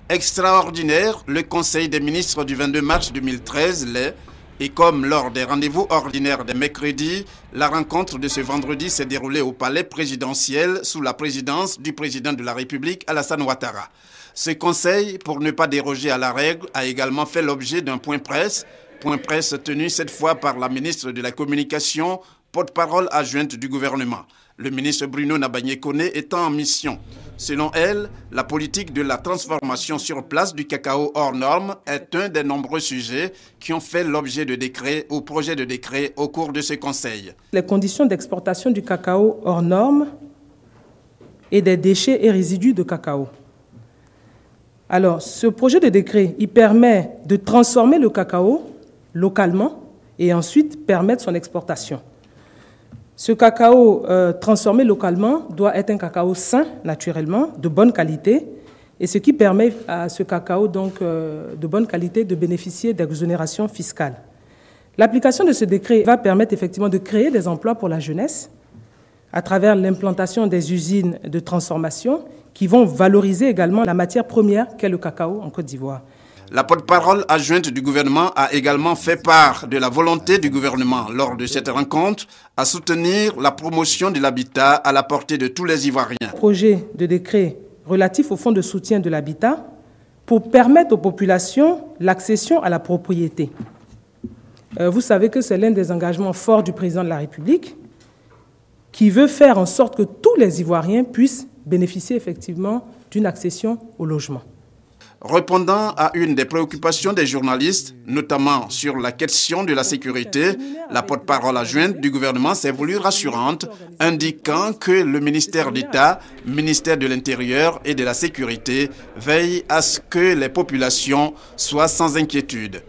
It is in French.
extraordinaire, le Conseil des ministres du 22 mars 2013 l'est. Et comme lors des rendez-vous ordinaires des mercredis, la rencontre de ce vendredi s'est déroulée au palais présidentiel sous la présidence du président de la République, Alassane Ouattara. Ce conseil, pour ne pas déroger à la règle, a également fait l'objet d'un point presse tenu cette fois par la ministre de la Communication, porte-parole adjointe du gouvernement. Le ministre Bruno Nabagné-Koné étant en mission. Selon elle, la politique de la transformation sur place du cacao hors norme est un des nombreux sujets qui ont fait l'objet de décrets ou projets de décrets au cours de ce conseil. Les conditions d'exportation du cacao hors norme et des déchets et résidus de cacao. Alors, ce projet de décret, il permet de transformer le cacao localement et ensuite permettre son exportation. Ce cacao transformé localement doit être un cacao sain, naturellement, de bonne qualité, et ce qui permet à ce cacao donc, de bonne qualité de bénéficier d'exonérations fiscales. L'application de ce décret va permettre effectivement de créer des emplois pour la jeunesse à travers l'implantation des usines de transformation qui vont valoriser également la matière première qu'est le cacao en Côte d'Ivoire. La porte-parole adjointe du gouvernement a également fait part de la volonté du gouvernement lors de cette rencontre à soutenir la promotion de l'habitat à la portée de tous les Ivoiriens. Projet de décret relatif au fonds de soutien de l'habitat pour permettre aux populations l'accession à la propriété. Vous savez que c'est l'un des engagements forts du président de la République qui veut faire en sorte que tous les Ivoiriens puissent bénéficier effectivement d'une accession au logement. Répondant à une des préoccupations des journalistes, notamment sur la question de la sécurité, la porte-parole adjointe du gouvernement s'est voulue rassurante, indiquant que le ministère d'État, ministère de l'Intérieur et de la Sécurité veille à ce que les populations soient sans inquiétude.